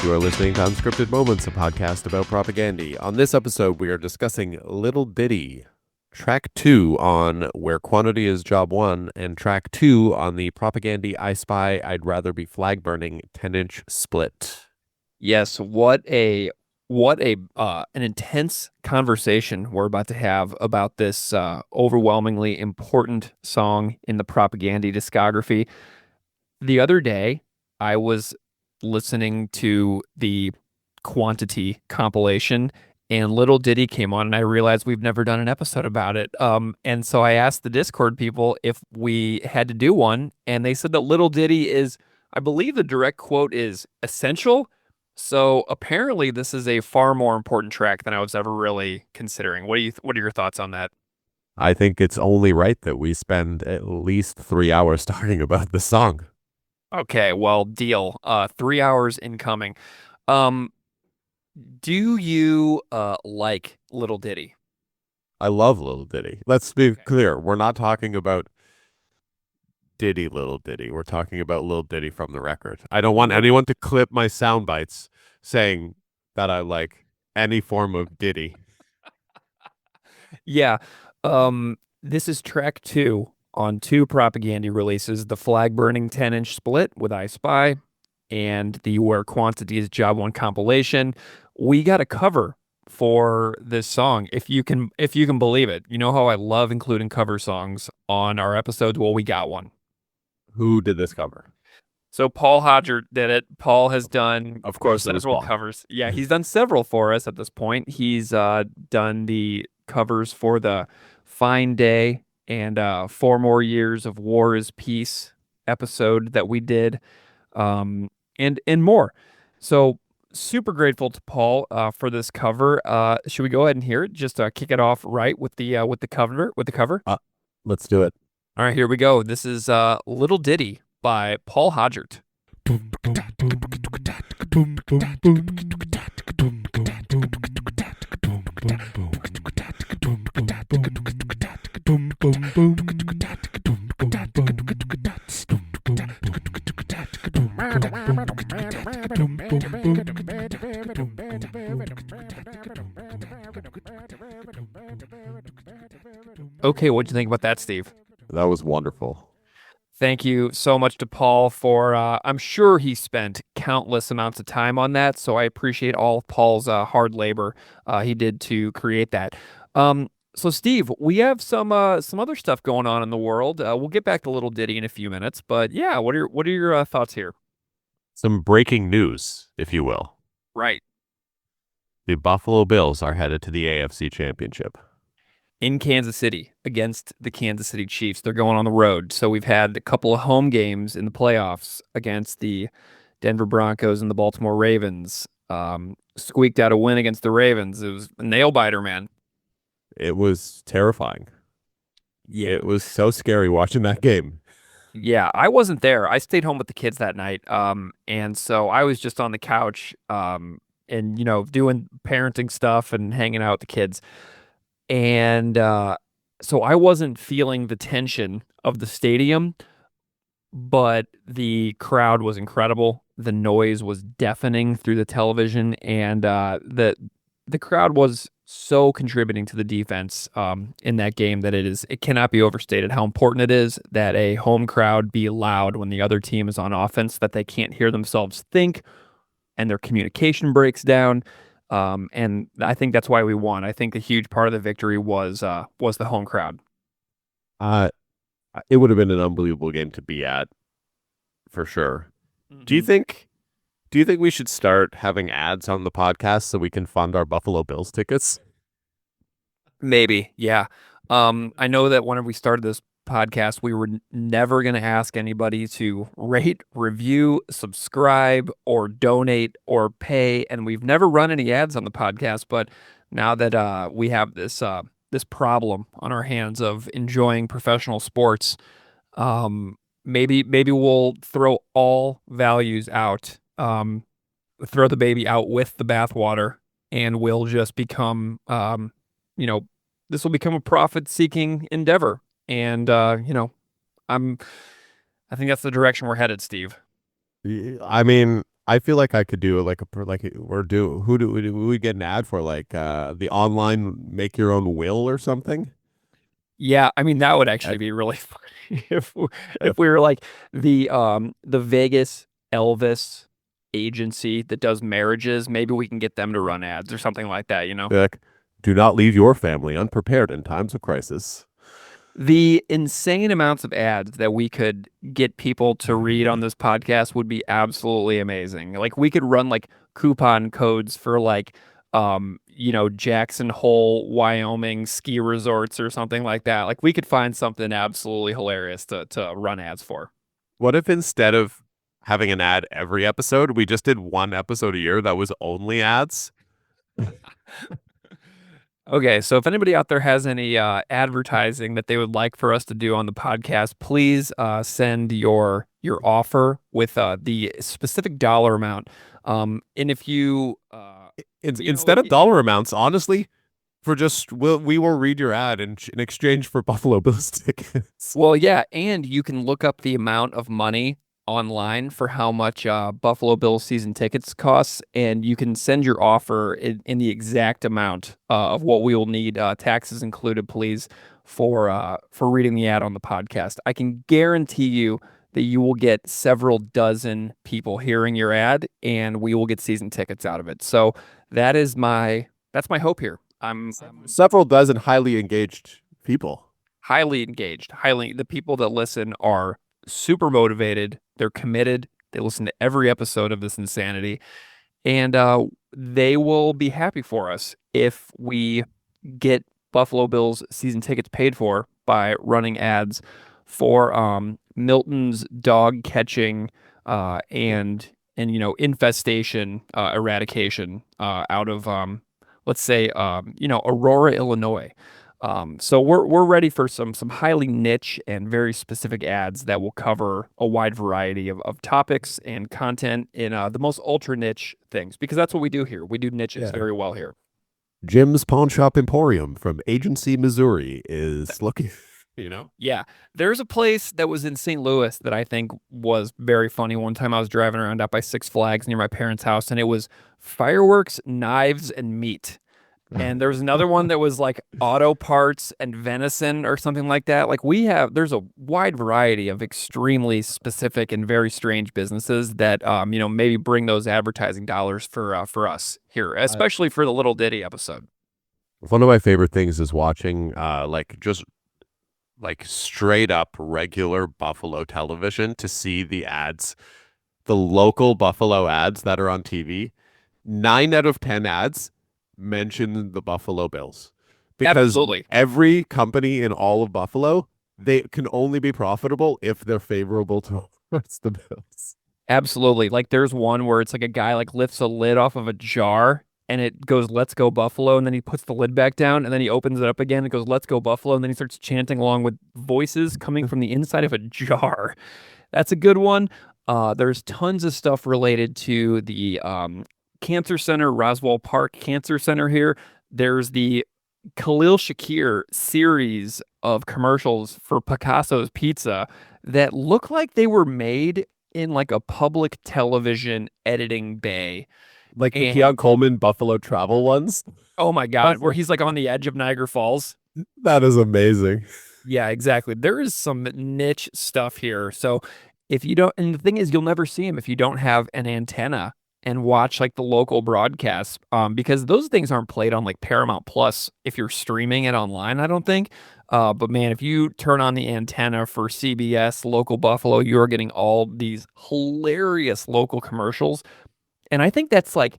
You are listening to Unscripted Moments, a podcast about propaganda. On this episode, we are discussing Little Ditty, track 2 on Where Quantity is Job 1, and track 2 on the Propaganda I Spy I'd Rather Be Flag Burning 10-inch split. Yes, an intense conversation we're about to have about this overwhelmingly important song in the Propaganda discography. The other day, I was listening to the Quantity compilation, and Little Ditty came on, and I realized we've never done an episode about it. And so I asked the Discord people if we had to do one, and they said that Little Ditty is, I believe the direct quote is essential. So apparently this is a far more important track than I was ever really considering. What are your thoughts on that? I think it's only right that we spend at least 3 hours talking about the song. Okay, well, deal. 3 hours incoming. Do you like Little Ditty? I love Little Ditty. Let's be clear. We're not talking about Ditty Little Ditty. We're talking about Little Ditty from the record. I don't want anyone to clip my sound bites saying that I like any form of Ditty. Yeah. This is track 2 on 2 Propaganda releases, the Flag Burning 10-inch split with I Spy and the Where Quantity is Job 1 compilation. We got a cover for this song, if you can believe it. You know how I love including cover songs on our episodes? Well, we got one. Who did this cover? So Paul Hodgert did it. Paul has done, of course, several covers. Yeah, he's done several for us at this point. He's done the covers for the Fine Day and 4 More Years of War is Peace episode that we did, and more. So super grateful to Paul for this cover. Should we go ahead and hear it? Just kick it off right with the cover. Let's do it. All right, here we go. This is Little Ditty by Paul Hodgert. Okay, what'd you think about that, Steve? That was wonderful. Thank you so much to Paul for, I'm sure he spent countless amounts of time on that, so I appreciate all of Paul's hard labor he did to create that. So Steve, we have some other stuff going on in the world. We'll get back to Little Ditty in a few minutes, but yeah, what are your thoughts here? Some breaking news, if you will. Right. The Buffalo Bills are headed to the AFC Championship. In Kansas City against the Kansas City Chiefs. They're going on the road. So we've had a couple of home games in the playoffs against the Denver Broncos and the Baltimore Ravens. Squeaked out a win against the Ravens. It was a nail biter, man. It was terrifying. Yeah. It was so scary watching that game. Yeah, I wasn't there. I stayed home with the kids that night. And so I was just on the couch and, doing parenting stuff and hanging out with the kids. And so I wasn't feeling the tension of the stadium, but the crowd was incredible. The noise was deafening through the television, and the crowd was so contributing to the defense in that game that it cannot be overstated how important it is that a home crowd be loud when the other team is on offense, that they can't hear themselves think, and their communication breaks down. And I think that's why we won. I think a huge part of the victory was the home crowd. It would have been an unbelievable game to be at, for sure. Mm-hmm. Do you think we should start having ads on the podcast so we can fund our Buffalo Bills tickets? Maybe, yeah. I know that whenever we started this podcast, we were never going to ask anybody to rate, review, subscribe, or donate or pay, and we've never run any ads on the podcast. But now that we have this problem on our hands of enjoying professional sports, maybe we'll throw all values out, throw the baby out with the bathwater, and we'll just become, this will become a profit-seeking endeavor. And, I think that's the direction we're headed, Steve. I mean, I feel like I could do like we're do who do we get an ad for like the online make your own will or something? Yeah, I mean that would Uh, actually be really funny if we were like the Vegas Elvis agency that does marriages. Maybe we can get them to run ads or something like that, you know? like, do not leave your family unprepared in times of crisis. The insane amounts of ads that we could get people to read on this podcast would be absolutely amazing. Like we could run like coupon codes for like Jackson Hole, Wyoming ski resorts or something like that. Like we could find something absolutely hilarious to run ads for. What if instead of having an ad every episode, we just did one episode a year that was only ads? Okay, so if anybody out there has any advertising that they would like for us to do on the podcast, please send your offer with the specific dollar amount. And if you Instead of dollar amounts, honestly, for just we will read your ad in exchange for Buffalo Bills tickets. well, yeah, and you can look up the amount of money online for how much Buffalo Bills season tickets costs, and you can send your offer in the exact amount of what we will need, taxes included, please, for reading the ad on the podcast. I can guarantee you that you will get several dozen people hearing your ad, and we will get season tickets out of it. So that's my hope here. I'm Several dozen highly engaged people. highly engaged. Highly, the people that listen are super motivated. They're committed. They listen to every episode of this insanity, and they will be happy for us if we get Buffalo Bills season tickets paid for by running ads for Milton's dog catching and infestation eradication out of let's say Aurora, Illinois. So we're ready for some highly niche and very specific ads that will cover a wide variety of topics and content in the most ultra niche things because that's what we do here. We do niches Yeah. very well here. Jim's Pawn Shop Emporium from Agency, Missouri is looking, you know? Yeah, there's a place that was in St. Louis that I think was very funny. One time I was driving around out by Six Flags near my parents' house, and it was fireworks, knives, and meat. And there was another one that was like auto parts and venison or something like that. Like there's a wide variety of extremely specific and very strange businesses that maybe bring those advertising dollars for us here, especially for the Little Ditty episode. One of my favorite things is watching just like straight up regular Buffalo television to see the ads, the local Buffalo ads that are on TV. 9 out of 10 ads mention the Buffalo Bills because Absolutely. every company in all of Buffalo, they can only be profitable if they're favorable towards the Bills. Absolutely. Like there's one where it's like a guy like lifts a lid off of a jar and it goes, "Let's go Buffalo." And then he puts the lid back down and then he opens it up again. And it goes, "Let's go Buffalo." And then he starts chanting along with voices coming from the inside of a jar. That's a good one. There's tons of stuff related to the Cancer Center, Roswell Park Cancer Center here. There's the Khalil Shakir series of commercials for Picasso's Pizza that look like they were made in like a public television editing bay. Like the And Keon Coleman Buffalo travel ones. oh my God, where he's like on the edge of Niagara Falls. That is amazing. Yeah, exactly. There is some niche stuff here. So if you don't, and the thing is, you'll never see them if you don't have an antenna and watch like the local broadcasts, because those things aren't played on like Paramount Plus if you're streaming it online, I don't think. But man, if you turn on the antenna for CBS local Buffalo, you are getting all these hilarious local commercials. And I think that's like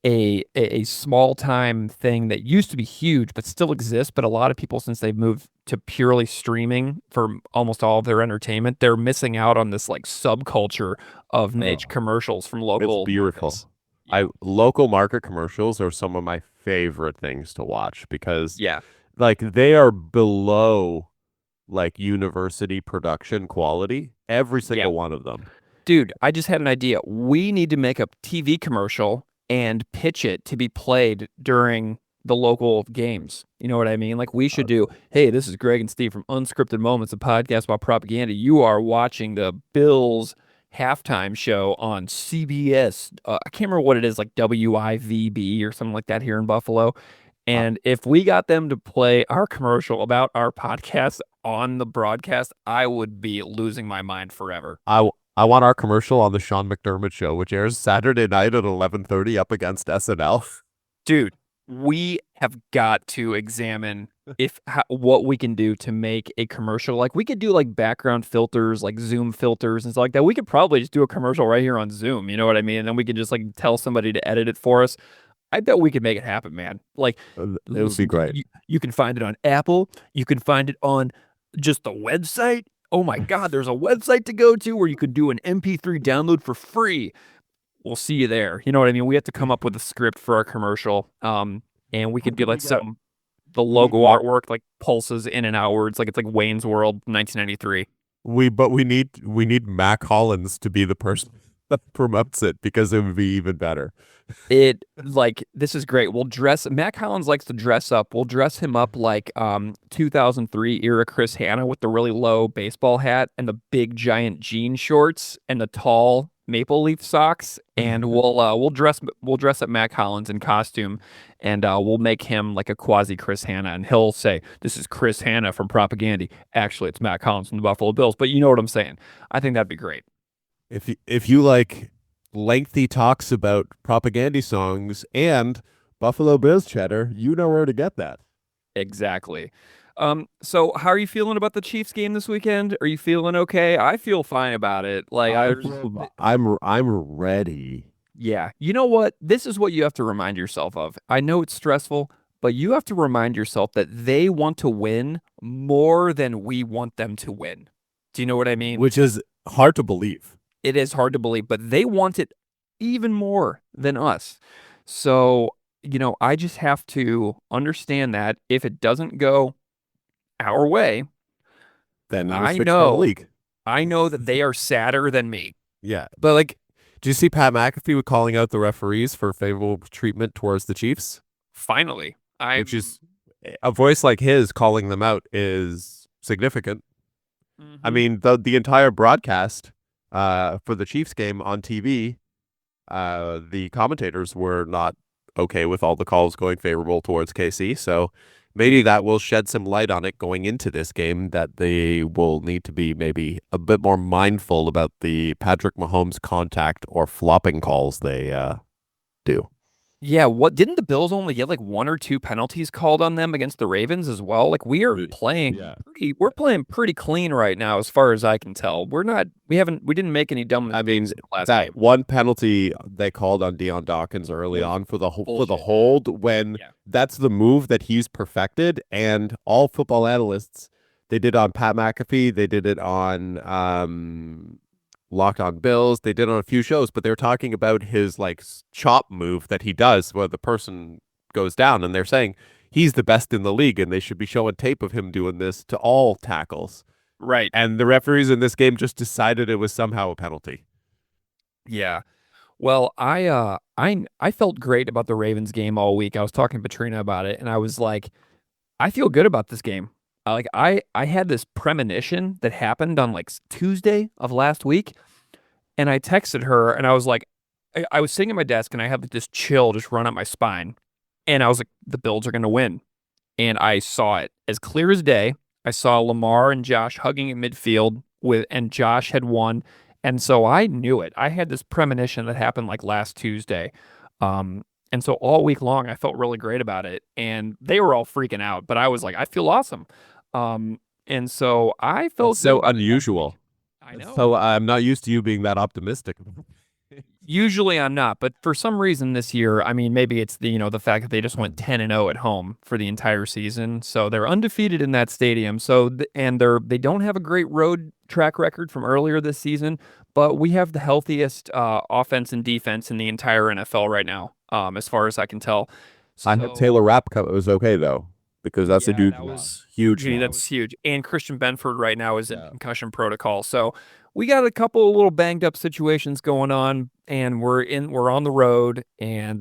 a small time thing that used to be huge but still exists, but a lot of people, since they've moved to purely streaming for almost all of their entertainment, they're missing out on this like subculture of niche commercials from local It's beautiful. markets. Yeah. Local market commercials are some of my favorite things to watch because Yeah. like they are below like university production quality, every Yeah. single one of them. Dude, I just had an idea. We need to make a TV commercial and pitch it to be played during the local games. You know what I mean? Like we should do, "Hey, this is Greg and Steve from Unscripted Moments, a podcast about propaganda. You are watching the Bills halftime show on CBS. I can't remember what it is, like WIVB or something like that here in Buffalo. Uh, And if we got them to play our commercial about our podcast on the broadcast, I would be losing my mind forever. I want our commercial on the Sean McDermott show, which airs Saturday night at 11:30 up against SNL. Dude, we have got to examine if what we can do to make a commercial. Like we could do like background filters, like Zoom filters and stuff like that. We could probably just do a commercial right here on Zoom. You know what I mean? And then we could just like tell somebody to edit it for us. I bet we could make it happen, man. Like, It would be listen, great. you can find it on Apple. You can find it on just the website. Oh my God, there's a website to go to where you could do an MP3 download for free. We'll see you there. You know what I mean? We have to come up with a script for our commercial. And we could do like some the We need logo artwork like pulses in and outwards, like it's like Wayne's World 1993. we need Mac Hollins to be the person that promotes it because it would be even better. It like this is great. We'll dress Matt Collins likes to dress up. We'll dress him up like 2003 era Chris Hanna with the really low baseball hat and the big giant jean shorts and the tall maple leaf socks. And we'll dress up Matt Collins in costume and we'll make him like a quasi Chris Hanna and he'll say, "This is Chris Hanna from Propagandy." Actually, it's Matt Collins from the Buffalo Bills, but you know what I'm saying. I think that'd be great. If you like lengthy talks about propaganda songs and Buffalo Bills cheddar, you know where to get that. Exactly. So how are you feeling about the Chiefs game this weekend? Are you feeling okay? I feel fine about it. Like I'm ready. yeah. You know what? This is what you have to remind yourself of. I know it's stressful, but you have to remind yourself that they want to win more than we want them to win. Do you know what I mean? Which is hard to believe. It is hard to believe, but they want it even more than us. So, I just have to understand that if it doesn't go our way, Then we're I fixed for the know, league. I know that they are sadder than me. Yeah, but like, do you see Pat McAfee calling out the referees for favorable treatment towards the Chiefs? Finally, Which is a voice like his calling them out is significant. I mean, the entire broadcast for the Chiefs game on TV, the commentators were not okay with all the calls going favorable towards KC. So maybe that will shed some light on it going into this game, that they will need to be maybe a bit more mindful about the Patrick Mahomes contact or flopping calls they do. Yeah, what didn't the Bills only get like one or two penalties called on them against the Ravens as well? Like we're playing pretty clean right now as far as I can tell. We didn't make any dumb I mean, mistakes in the last that game. one penalty they called on Deion Dawkins early on for the Bullshit. hold when Yeah. that's the move that he's perfected, and all football analysts, they did on Pat McAfee, they did it on Locked on Bills, they did on a few shows, but they're talking about his like chop move that he does where the person goes down, and they're saying he's the best in the league and they should be showing tape of him doing this to all tackles. Right. And the referees in this game just decided it was somehow a penalty. Yeah. Well, I felt great about the Ravens game all week. I was talking to Petrina about it, and I was like, I feel good about this game. I had this premonition that happened on like Tuesday of last week, and I texted her, and I was like, I was sitting at my desk, and I had this chill just run up my spine, and I was like, the Bills are going to win, and I saw it as clear as day. I saw Lamar and Josh hugging in midfield and Josh had won. And so I knew it. I had this premonition that happened like last Tuesday. And so all week long, I felt really great about it. And they were all freaking out, but I was like, I feel awesome. And so I felt It's so good about it. unusual. I know. So I'm not used to you being that optimistic. Usually I'm not, but for some reason this year, I mean, maybe it's the fact that they just went 10-0 at home for the entire season. So they're undefeated in that stadium. So they don't have a great road track record from earlier this season, but we have the healthiest offense and defense in the entire NFL right now, as far as I can tell. I hope Taylor Rapp was okay though, because that's a dude that was huge. That's huge. And Christian Benford right now is in concussion protocol. So we got a couple of little banged up situations going on, and we're on the road, and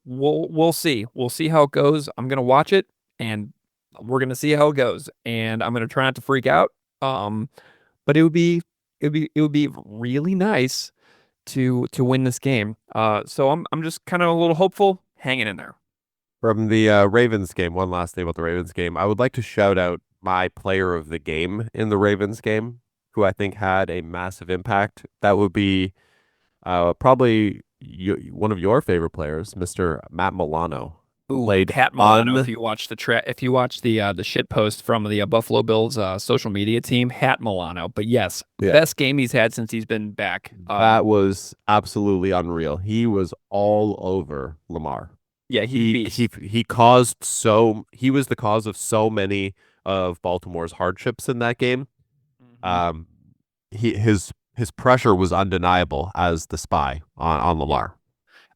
we'll see. We'll see how it goes. I'm gonna watch it, and we're gonna see how it goes. And I'm gonna try not to freak out. But it it would be really nice to win this game. So I'm just kind of a little hopeful, hanging in there. From the Ravens game, one last thing about the Ravens game. I would like to shout out my player of the game in the Ravens game, who I think had a massive impact. That would be probably one of your favorite players, Mr. Matt Milano. Ooh, Played Pat Milano. If you watch the shit post from the Buffalo Bills social media team, Pat Milano. But yes, Yeah. best game he's had since he's been back. That was absolutely unreal. He was all over Lamar. Yeah, He was the cause of so many of Baltimore's hardships in that game. Mhm. His pressure was undeniable as the spy on Lamar.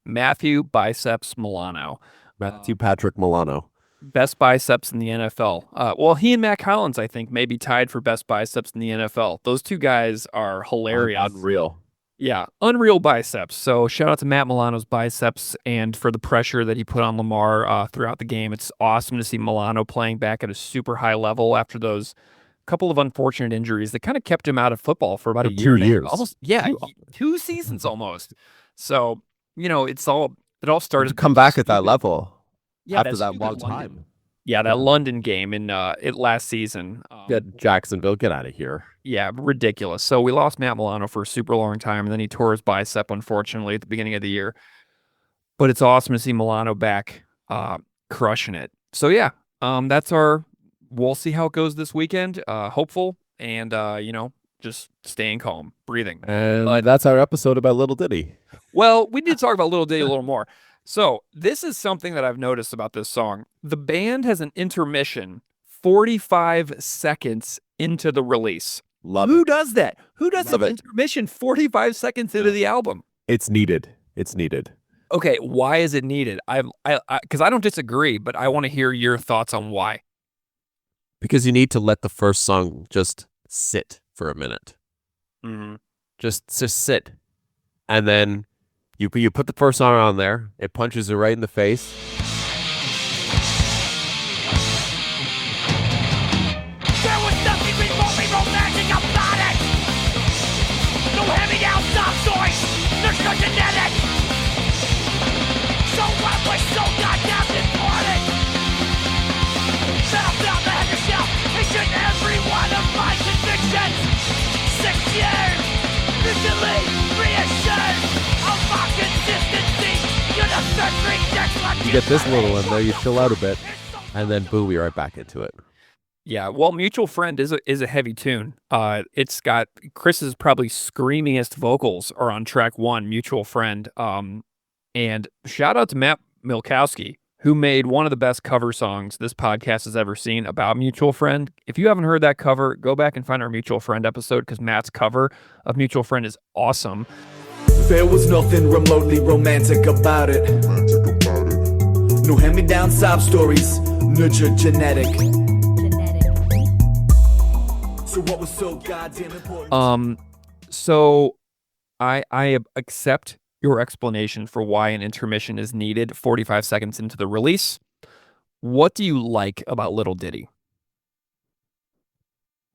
Matthew Biceps Milano. Matthew Patrick Milano. Best biceps in the NFL. Well, he and Matt Collins, I think, may be tied for best biceps in the NFL. Those two guys are hilarious. Unreal. Yeah, unreal biceps. So shout out to Matt Milano's biceps and for the pressure that he put on Lamar throughout the game. It's awesome to see Milano playing back at a super high level after those couple of unfortunate injuries that kind of kept him out of football for about a year. 2 years. Almost, yeah, 2 seasons almost. So, it all started To come back at that level after that that stupid long London. time. Yeah, that London game in it last season. Jacksonville, get out of here. Yeah, ridiculous. So we lost Matt Milano for a super long time, and then he tore his bicep, unfortunately, at the beginning of the year. But it's awesome to see Milano back crushing it. So yeah, we'll see how it goes this weekend. Hopeful and just staying calm, breathing. And that's our episode about Little Ditty. Well, we need to talk about Little Ditty a little more. So this is something that I've noticed about this song. The band has an intermission 45 seconds into the release. Who does that? Who does an intermission 45 seconds into the album? It's needed. It's needed. Okay, why is it needed? Because I don't disagree, but I want to hear your thoughts on why. Because you need to let the first song just sit for a minute. Mm-hmm. Just sit. And then you put the first song on there. It punches you right in the face. There was nothing remotely romantic about it. No hand-me-down sob stories. There's no genetic. So what was so goddamn important? That I found the head yourself. It's in every one of my convictions. 6 years. Mutually reassured of my consistency. You get this little in there, you chill out a bit, and then boom, you're right back into it. Yeah, well, Mutual Friend is a heavy tune. It's got Chris's probably screamiest vocals are on track 1, Mutual Friend. And shout out to Matt Milkowski, who made one of the best cover songs this podcast has ever seen about Mutual Friend. If you haven't heard that cover, go back and find our Mutual Friend episode because Matt's cover of Mutual Friend is awesome. There was nothing remotely romantic about it. No hand-me-down sob stories, no genetic. So what was so goddamn important? So I accept your explanation for why an intermission is needed 45 seconds into the release. What do you like about Little Ditty?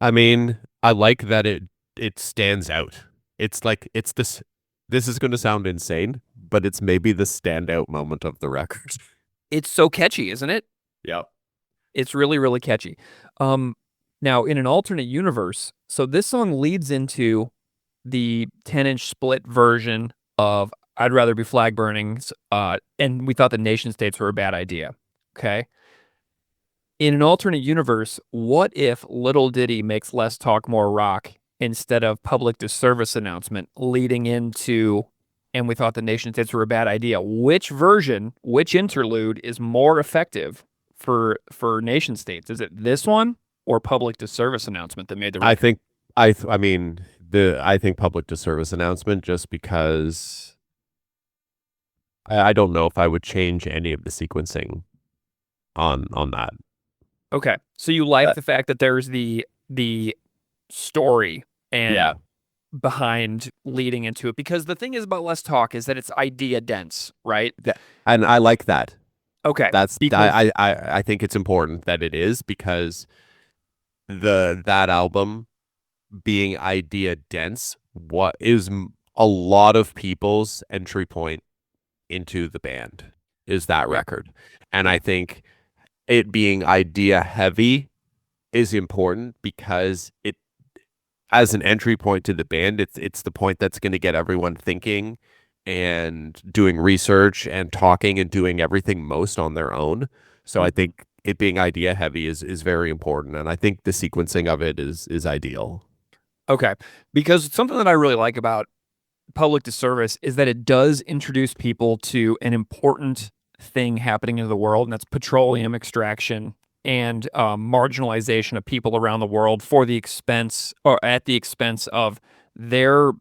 I mean, I like that it stands out. It's like this is going to sound insane, but it's maybe the standout moment of the record. It's so catchy, isn't it? Yep. It's really, really catchy. Now, in an alternate universe, so this song leads into the 10-inch split version of I'd Rather Be Flag Burnings, and we thought the nation states were a bad idea. Okay? In an alternate universe, what if Little Ditty makes Less Talk More Rock instead of Public Disservice Announcement leading into and we thought the nation states were a bad idea? Which version, which interlude is more effective for nation states? Is it this one or Public Disservice Announcement that made the record? I think Public Disservice Announcement, just because I don't know if I would change any of the sequencing on that. Okay. So you like the fact that there's the story and behind leading into it, because the thing is about Less Talk is that it's idea dense, right? And I like that. Okay. I think it's important that it is, because that album being idea dense, what is a lot of people's entry point into the band is that record. And I think it being idea heavy is important because it, as an entry point to the band, it's the point that's going to get everyone thinking and doing research and talking and doing everything most on their own. So I think it being idea heavy is very important, and I think the sequencing of it is ideal. Okay, because something that I really like about Public Disservice is that it does introduce people to an important thing happening in the world, and that's petroleum extraction and marginalization of people around the world for the expense or at the expense of their,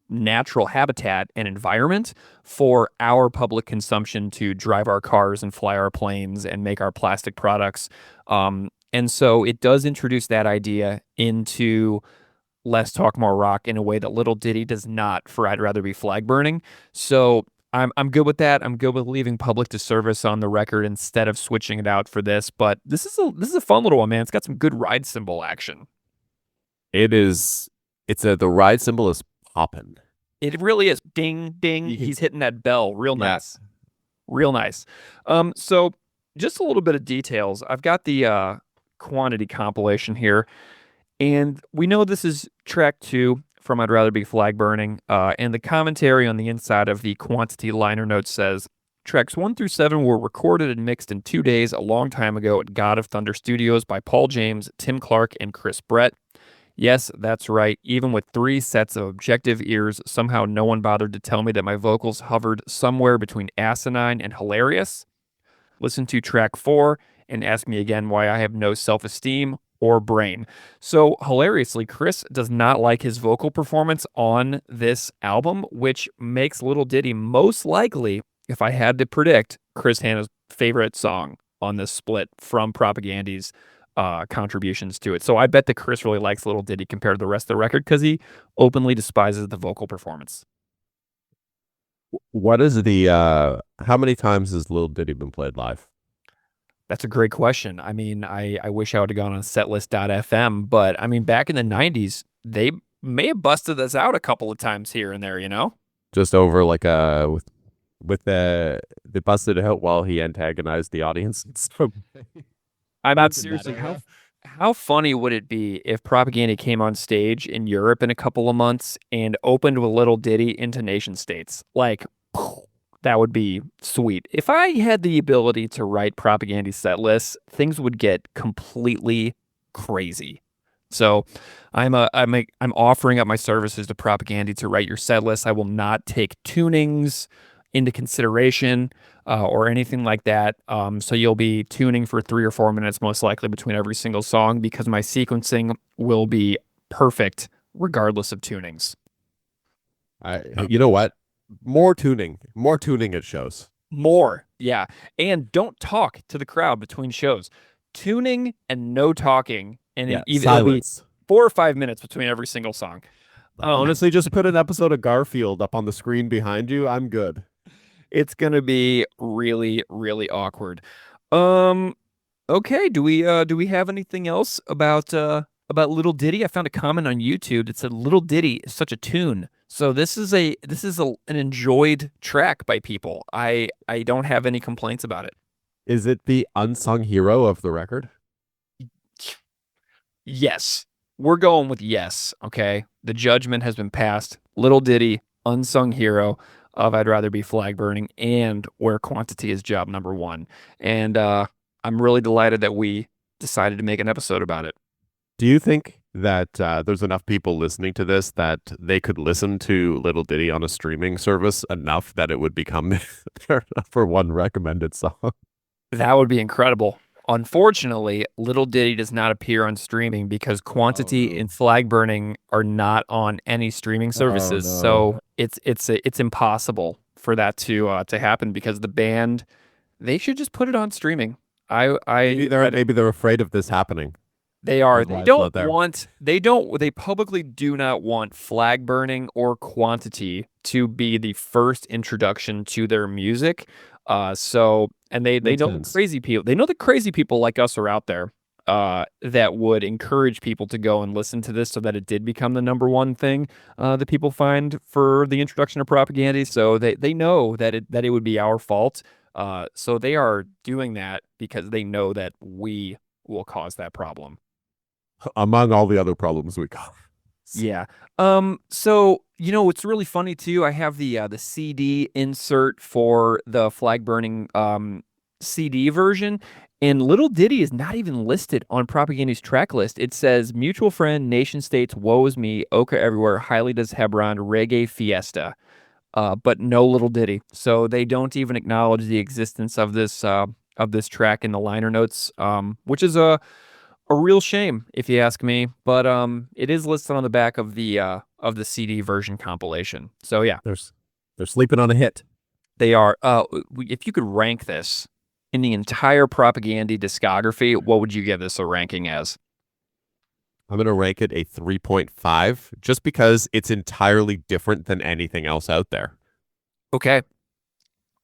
natural habitat and environment for our public consumption to drive our cars and fly our planes and make our plastic products. And so it does introduce that idea into Less Talk More Rock in a way that Little Ditty does not for I'd Rather Be Flag Burning. So I'm good with that. I'm good with leaving Public Disservice on the record instead of switching it out for this. But this is a fun little one, man. It's got some good ride cymbal action. It is. The ride cymbal is popping. It really is. Ding, ding. He's hitting that bell. Real nice. Real nice. So just a little bit of details. I've got the quantity compilation here. And we know this is track 2 from I'd Rather Be Flag Burning. And the commentary on the inside of the quantity liner notes says, tracks 1 through 7 were recorded and mixed in 2 days a long time ago at God of Thunder Studios by Paul James, Tim Clark, and Chris Brett. Yes, that's right. Even with 3 sets of objective ears, somehow no one bothered to tell me that my vocals hovered somewhere between asinine and hilarious. Listen to track 4 and ask me again why I have no self-esteem or brain. So, hilariously, Chris does not like his vocal performance on this album, which makes Little Ditty most likely, if I had to predict, Chris Hanna's favorite song on this split from Propagandy's contributions to it. So I bet that Chris really likes Little Ditty compared to the rest of the record because he openly despises the vocal performance. What is the how many times has Little Ditty been played live? That's a great question. I mean, I wish I would have gone on setlist.fm, but I mean, back in the 90s, they may have busted this out a couple of times here and there, Just over like with they busted it out while he antagonized the audience. I'm not seriously. How funny would it be if Propaganda came on stage in Europe in a couple of months and opened with Little Ditty into nation states? Like, that would be sweet. If I had the ability to write Propaganda set lists, things would get completely crazy. So I'm offering up my services to Propaganda to write your set list. I will not take tunings into consideration or anything like that. So you'll be tuning for 3 or 4 minutes, most likely between every single song, because my sequencing will be perfect regardless of tunings. You know what? More tuning at shows. More, yeah. And don't talk to the crowd between shows. Tuning and no talking, and it'll be 4 or 5 minutes between every single song. Honestly, just put an episode of Garfield up on the screen behind you. I'm good. It's gonna be really, really awkward. Okay. Do we have anything else about Little Ditty? I found a comment on YouTube that said Little Ditty is such a tune. So this is an enjoyed track by people. I don't have any complaints about it. Is it the unsung hero of the record? Yes. We're going with yes, okay? The judgment has been passed. Little Ditty, unsung hero of I'd Rather Be Flag Burning and Where Quantity is Job Number 1. And I'm really delighted that we decided to make an episode about it. Do you think that there's enough people listening to this that they could listen to Little Ditty on a streaming service enough that it would become their number 1 recommended song? That would be incredible. Unfortunately, Little Ditty does not appear on streaming because Quantity and Flag Burning are not on any streaming services. So it's impossible for that to happen because the band, they should just put it on streaming. Maybe they're afraid of this happening. They are. They publicly do not want Flag Burning or Quantity to be the first introduction to their music. And they know the crazy people. They know the crazy people like us are out there. that would encourage people to go and listen to this so that it did become the number one thing that people find for the introduction of propaganda. So they know that it would be our fault. So they are doing that because they know that we will cause that problem. Among all the other problems we got. Yeah. So it's really funny too. I have the CD insert for the flag burning CD version, and Little Ditty is not even listed on Propaganda's track list. It says Mutual Friend, Nation States, Woe Is Me, Oka Everywhere, Highly Does Hebron, Reggae Fiesta, but no Little Ditty. So they don't even acknowledge the existence of this track in the liner notes, which is a real shame, if you ask me. But it is listed on the back of the CD version compilation. So yeah, They're sleeping on a hit. they are. If you could rank this in the entire Propaganda discography, what would you give this a ranking as? I'm going to rank it a 3.5 just because it's entirely different than anything else out there. Okay.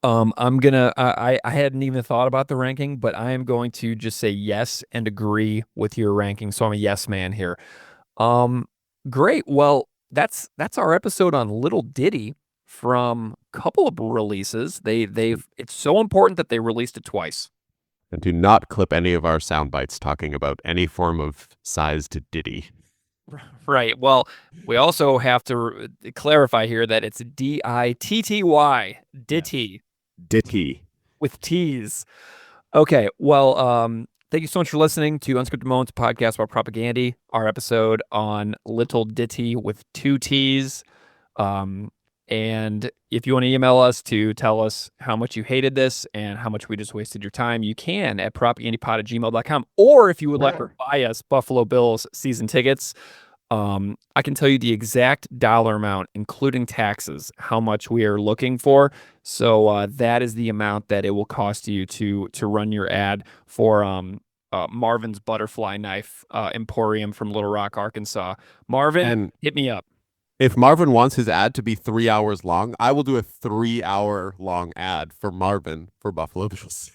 I'm gonna. I hadn't even thought about the ranking, but I am going to just say yes and agree with your ranking. So I'm a yes man here. Great. Well, that's our episode on Little Ditty from a couple of releases. It's so important that they released it twice. And do not clip any of our sound bites talking about any form of sized ditty. Right. Well, we also have to clarify here that it's Ditty, Ditty. Ditty. With T's. Okay, well, thank you so much for listening to Unscripted Moments, a podcast about propaganda. Our episode on Little Ditty with 2 T's. And if you want to email us to tell us how much you hated this and how much we just wasted your time, you can at propagandapod@gmail.com. Or if you would like to buy us Buffalo Bills season tickets, I can tell you the exact dollar amount, including taxes, how much we are looking for. So that is the amount that it will cost you to run your ad for Marvin's Butterfly Knife Emporium from Little Rock, Arkansas. Marvin, hit me up. If Marvin wants his ad to be 3 hours long, I will do a 3-hour long ad for Marvin for Buffalo Bills.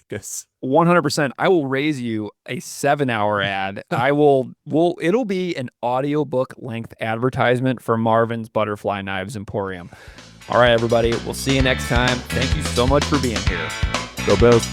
100%. I will raise you a 7-hour ad. It'll be an audiobook length advertisement for Marvin's Butterfly Knives Emporium. All right, everybody. We'll see you next time. Thank you so much for being here. Go Bills.